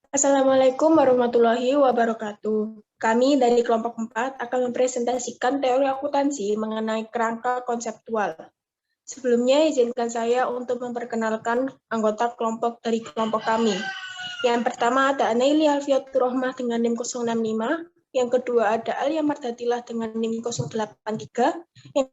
Assalamualaikum warahmatullahi wabarakatuh. Kami dari kelompok 4 akan mempresentasikan teori akuntansi mengenai kerangka konseptual. Sebelumnya, izinkan saya untuk memperkenalkan anggota kelompok dari kelompok kami. Yang pertama ada Anaili Alfiatur Rohmah dengan NIM 065, yang kedua ada Alia Mardatilah dengan NIM 083, yang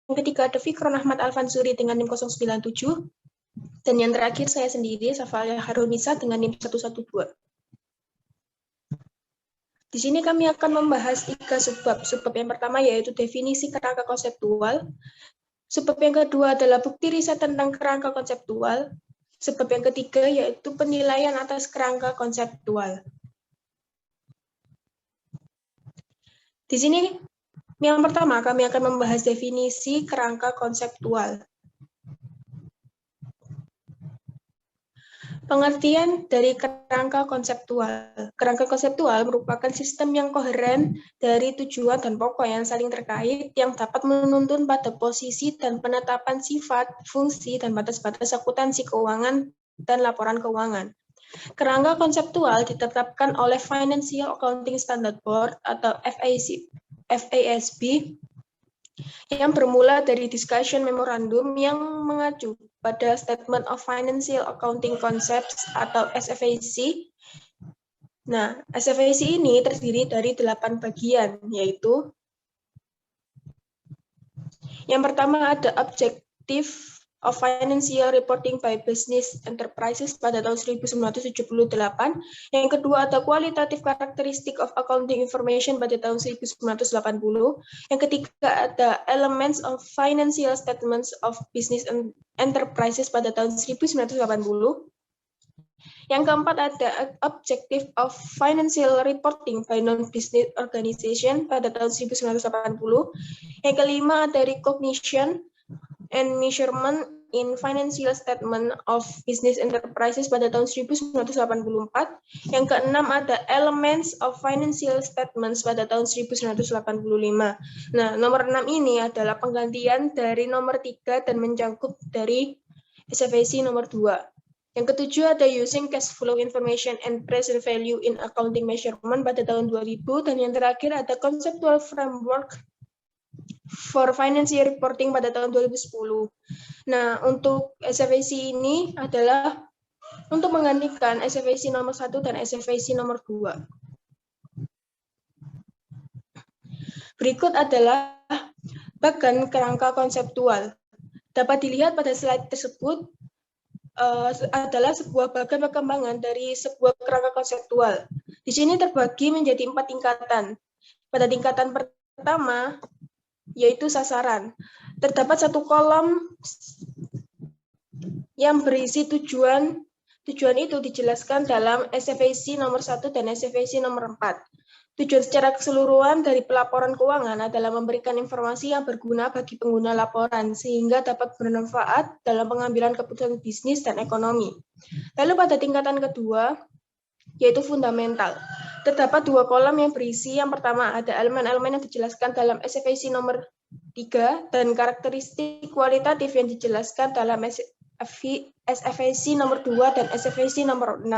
ketiga ada Fikron Ahmad Alfansuri dengan NIM 097, dan yang terakhir saya sendiri, Safalia Harunisa dengan NIM 112. Di sini kami akan membahas 3 subbab. Subbab yang pertama yaitu definisi kerangka konseptual. Subbab yang kedua adalah bukti riset tentang kerangka konseptual. Subbab yang ketiga yaitu penilaian atas kerangka konseptual. Di sini yang pertama kami akan membahas definisi kerangka konseptual. Pengertian dari kerangka konseptual. Kerangka konseptual merupakan sistem yang koheren dari tujuan dan pokok yang saling terkait yang dapat menuntun pada posisi dan penetapan sifat, fungsi, dan batas-batas akuntansi keuangan dan laporan keuangan. Kerangka konseptual ditetapkan oleh Financial Accounting Standard Board atau FASB yang bermula dari discussion memorandum yang mengacu pada Statement of Financial Accounting Concepts atau SFAC. Nah, SFAC ini terdiri dari 8 bagian, yaitu yang pertama ada Objective of Financial Reporting by Business Enterprises pada tahun 1978. Yang kedua ada Qualitative Characteristic of Accounting Information pada tahun 1980. Yang ketiga ada Elements of Financial Statements of Business Enterprises pada tahun 1980. Yang keempat ada Objective of Financial Reporting by Non-Business Organization pada tahun 1980. Yang kelima ada Recognition and Measurement in Financial Statement of Business Enterprises pada tahun 1984. Yang keenam ada Elements of Financial Statements pada tahun 1985. Nah, nomor 6 ini adalah penggantian dari nomor 3 dan mencakup dari SFAC nomor 2. Yang ketujuh ada Using Cash Flow Information and Present Value in Accounting Measurement pada tahun 2000. Dan yang terakhir ada Conceptual Framework for Financial Reporting pada tahun 2010. Nah, untuk SFAC ini adalah untuk menggantikan SFAC nomor 1 dan SFAC nomor 2. Berikut adalah bagan kerangka konseptual. Dapat dilihat pada slide tersebut adalah sebuah bagan perkembangan dari sebuah kerangka konseptual. Di sini terbagi menjadi 4 tingkatan. Pada tingkatan pertama, yaitu sasaran. Terdapat satu kolom yang berisi tujuan. Tujuan itu dijelaskan dalam SFAC nomor 1 dan SFAC nomor 4. Tujuan secara keseluruhan dari pelaporan keuangan adalah memberikan informasi yang berguna bagi pengguna laporan, sehingga dapat bermanfaat dalam pengambilan keputusan bisnis dan ekonomi. Lalu pada tingkatan kedua, yaitu fundamental. Terdapat 2 kolom yang berisi, yang pertama ada elemen-elemen yang dijelaskan dalam SFAC nomor 3 dan karakteristik kualitatif yang dijelaskan dalam SFAC nomor 2 dan SFAC nomor 6.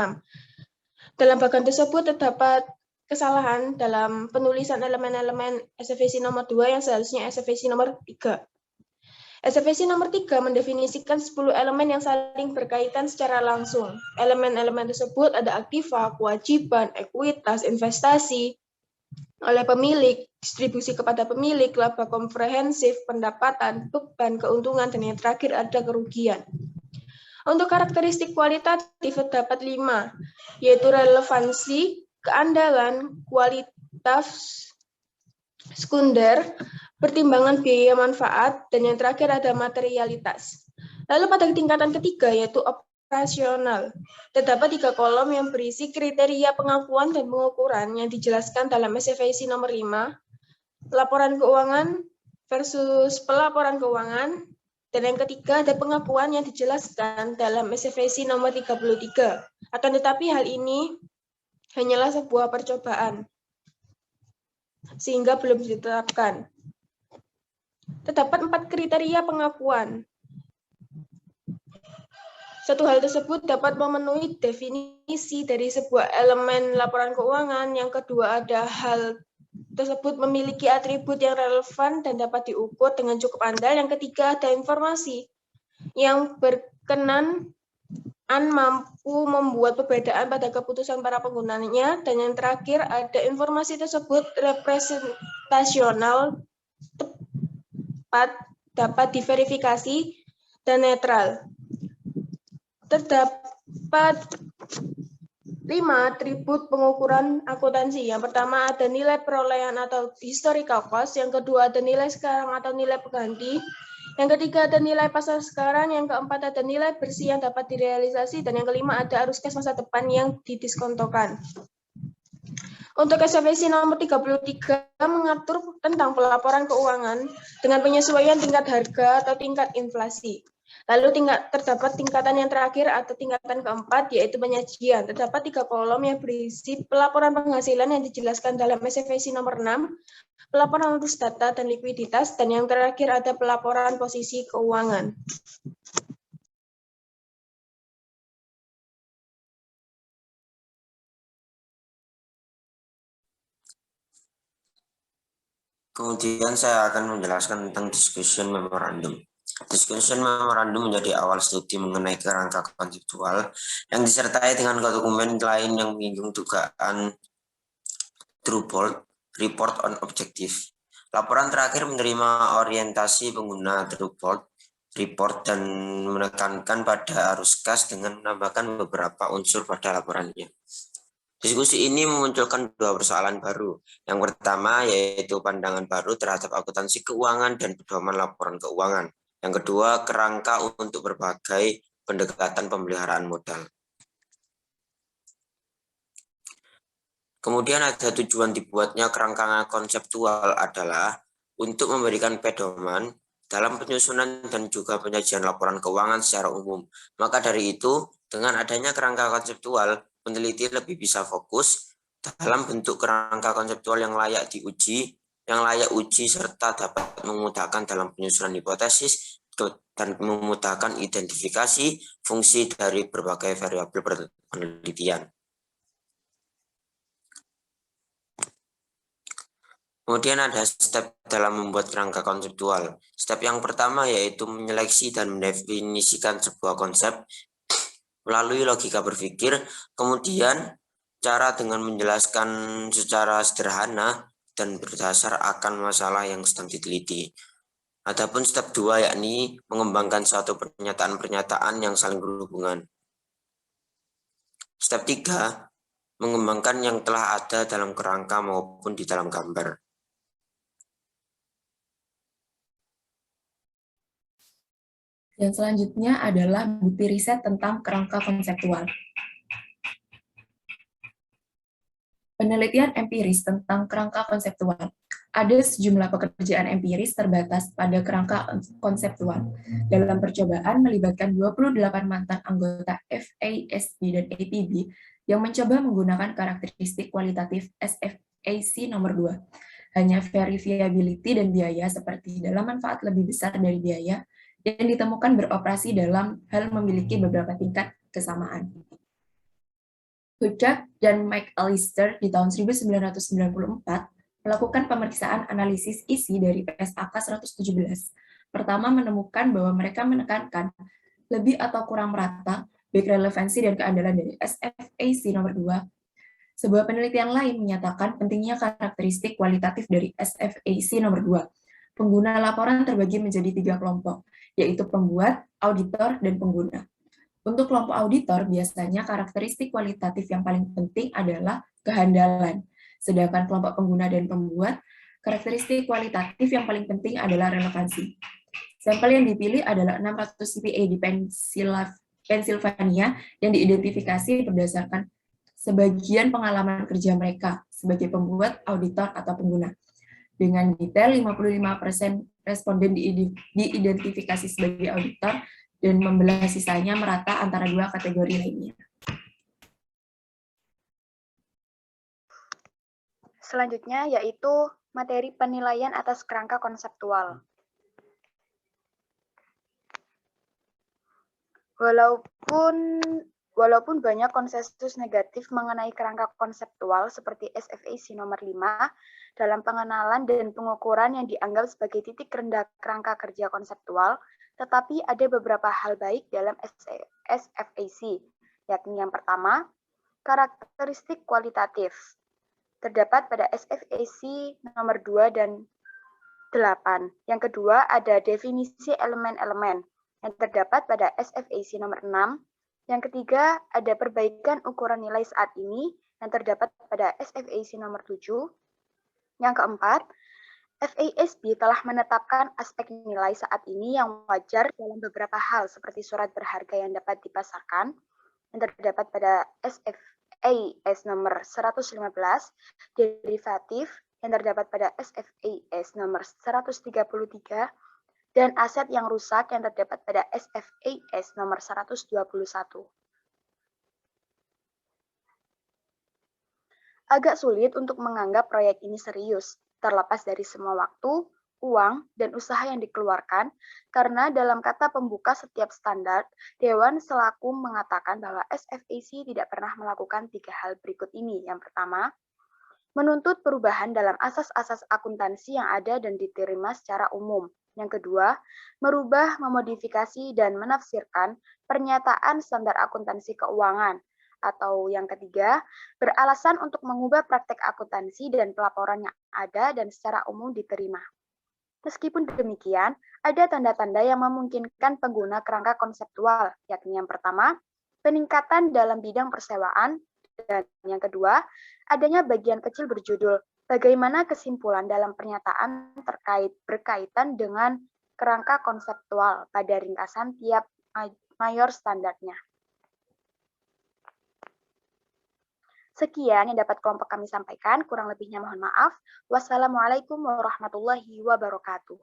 Dalam bagian tersebut terdapat kesalahan dalam penulisan elemen-elemen SFAC nomor 2 yang seharusnya SFAC nomor 3. SFAC nomor 3 mendefinisikan 10 elemen yang saling berkaitan secara langsung. Elemen-elemen tersebut ada aktiva, kewajiban, ekuitas, investasi oleh pemilik, distribusi kepada pemilik, laba komprehensif, pendapatan, beban, keuntungan, dan yang terakhir ada kerugian. Untuk karakteristik kualitatif terdapat 5, yaitu relevansi, keandalan, kualitas sekunder, pertimbangan biaya manfaat, dan yang terakhir ada materialitas. Lalu pada tingkatan ketiga yaitu operasional. Terdapat 3 kolom yang berisi kriteria pengakuan dan pengukuran yang dijelaskan dalam SFAC nomor 5, laporan keuangan versus pelaporan keuangan, dan yang ketiga ada pengakuan yang dijelaskan dalam SFAC nomor 33. Akan tetapi hal ini hanyalah sebuah percobaan, sehingga belum ditetapkan. Terdapat 4 kriteria pengakuan. Satu hal tersebut dapat memenuhi definisi dari sebuah elemen laporan keuangan. Yang kedua, ada hal tersebut memiliki atribut yang relevan dan dapat diukur dengan cukup andal. Yang ketiga, ada informasi yang berkenan mampu membuat perbedaan pada keputusan para penggunanya. Dan yang terakhir, ada informasi tersebut representasional, tepat, dapat diverifikasi, dan netral. Terdapat 5 atribut pengukuran akuntansi. Yang pertama ada nilai perolehan atau historical cost. Yang kedua ada nilai sekarang atau nilai pengganti. Yang ketiga ada nilai pasar sekarang. Yang keempat ada nilai bersih yang dapat direalisasi. Dan yang kelima ada arus cash masa depan yang didiskontokan. Untuk SFSI nomor 33 mengatur tentang pelaporan keuangan dengan penyesuaian tingkat harga atau tingkat inflasi. Lalu terdapat tingkatan yang terakhir atau tingkatan keempat, yaitu penyajian. Terdapat 3 kolom yang berisi pelaporan penghasilan yang dijelaskan dalam SFSI nomor 6, pelaporan urus data dan likuiditas, dan yang terakhir ada pelaporan posisi keuangan. Kemudian saya akan menjelaskan tentang discussion memorandum. Discussion memorandum menjadi awal studi mengenai kerangka konseptual yang disertai dengan dokumen lain yang menyinggung dugaan Truebolt Report on Objective. Laporan terakhir menerima orientasi pengguna Truebolt Report dan menekankan pada arus kas dengan menambahkan beberapa unsur pada laporannya. Diskusi ini memunculkan 2 persoalan baru. Yang pertama yaitu pandangan baru terhadap akuntansi keuangan dan pedoman laporan keuangan. Yang kedua, kerangka untuk berbagai pendekatan pemeliharaan modal. Kemudian ada tujuan dibuatnya kerangka konseptual adalah untuk memberikan pedoman dalam penyusunan dan juga penyajian laporan keuangan secara umum. Maka dari itu, dengan adanya kerangka konseptual, peneliti lebih bisa fokus dalam bentuk kerangka konseptual yang layak diuji, yang layak uji serta dapat memudahkan dalam penyusunan hipotesis dan memudahkan identifikasi fungsi dari berbagai variabel penelitian. Kemudian ada step dalam membuat kerangka konseptual. Step yang pertama yaitu menyeleksi dan mendefinisikan sebuah konsep melalui logika berpikir, kemudian cara dengan menjelaskan secara sederhana dan berdasar akan masalah yang sedang diteliti. Adapun step 2 yakni mengembangkan suatu pernyataan-pernyataan yang saling berhubungan. Step 3, mengembangkan yang telah ada dalam kerangka maupun di dalam gambar. Dan selanjutnya adalah bukti riset tentang kerangka konseptual. Penelitian empiris tentang kerangka konseptual. Ada sejumlah pekerjaan empiris terbatas pada kerangka konseptual. Dalam percobaan melibatkan 28 mantan anggota FASB dan APB yang mencoba menggunakan karakteristik kualitatif SFAC nomor 2. Hanya verifiability dan biaya seperti dalam manfaat lebih besar dari biaya yang ditemukan beroperasi dalam hal memiliki beberapa tingkat kesamaan. Huchak dan McAllister di tahun 1994 melakukan pemeriksaan analisis isi dari PSAK 117. Pertama menemukan bahwa mereka menekankan lebih atau kurang merata baik relevansi dan keandalan dari SFAC nomor 2. Sebuah penelitian lain menyatakan pentingnya karakteristik kualitatif dari SFAC nomor 2. Pengguna laporan terbagi menjadi 3 kelompok, yaitu pembuat, auditor, dan pengguna. Untuk kelompok auditor, biasanya karakteristik kualitatif yang paling penting adalah kehandalan. Sedangkan kelompok pengguna dan pembuat, karakteristik kualitatif yang paling penting adalah relevansi. Sampel yang dipilih adalah 600 CPA di Pennsylvania yang diidentifikasi berdasarkan sebagian pengalaman kerja mereka sebagai pembuat, auditor, atau pengguna. Dengan detail, 55% responden diidentifikasi sebagai auditor dan membelah sisanya merata antara 2 kategori lainnya. Selanjutnya yaitu materi penilaian atas kerangka konseptual. Walaupun banyak konsensus negatif mengenai kerangka konseptual seperti SFAC nomor 5 dalam pengenalan dan pengukuran yang dianggap sebagai titik rendah kerangka kerja konseptual, tetapi ada beberapa hal baik dalam SFAC, yakni yang pertama, karakteristik kualitatif. Terdapat pada SFAC nomor 2 dan 8. Yang kedua, ada definisi elemen-elemen yang terdapat pada SFAC nomor 6. Yang ketiga, ada perbaikan ukuran nilai saat ini yang terdapat pada SFAC nomor 7. Yang keempat, FASB telah menetapkan aspek nilai saat ini yang wajar dalam beberapa hal seperti surat berharga yang dapat dipasarkan yang terdapat pada SFAS nomor 115, derivatif yang terdapat pada SFAS nomor 133, dan aset yang rusak yang terdapat pada SFAS nomor 121. Agak sulit untuk menganggap proyek ini serius, terlepas dari semua waktu, uang, dan usaha yang dikeluarkan, karena dalam kata pembuka setiap standar, Dewan selaku mengatakan bahwa SFAC tidak pernah melakukan 3 hal berikut ini. Yang pertama, menuntut perubahan dalam asas-asas akuntansi yang ada dan diterima secara umum. Yang kedua, merubah, memodifikasi, dan menafsirkan pernyataan standar akuntansi keuangan. Atau yang ketiga, beralasan untuk mengubah praktek akuntansi dan pelaporan yang ada dan secara umum diterima. Meskipun demikian, ada tanda-tanda yang memungkinkan pengguna kerangka konseptual, yakni yang pertama, peningkatan dalam bidang persewaan, dan yang kedua, adanya bagian kecil berjudul bagaimana kesimpulan dalam pernyataan berkaitan dengan kerangka konseptual pada ringkasan tiap mayor standarnya. Sekian yang dapat kelompok kami sampaikan, kurang lebihnya mohon maaf. Wassalamualaikum warahmatullahi wabarakatuh.